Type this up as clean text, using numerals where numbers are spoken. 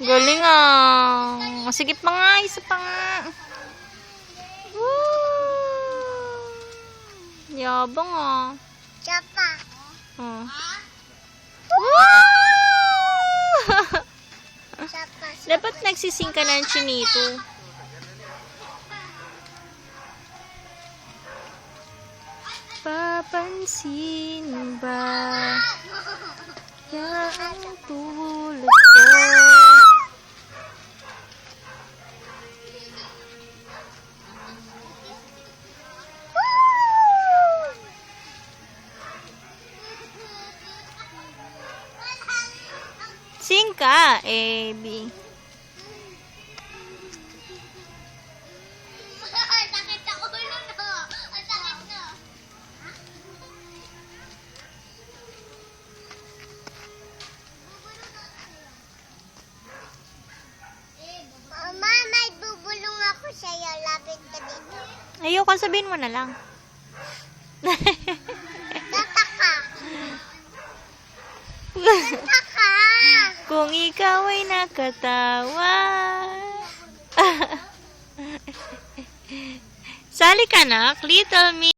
Galing ah. Sige pa nga, isa pa nga. Woo! Yabang ah. Chapa. Oh. Woo! Chapa. Dapat nagsising ka ng chinito. Papansin ba kaya ang tulad ko? Sing ka, A, B. Sakit sa ulo no. Ang sakit no. Mama, may bubulong ako sa'yo. Lapit ka dito. Ayoko, sabihin mo na lang. Tata ka. Tata. Kung ikaw ay nakatawa. Sali ka na, Little Me.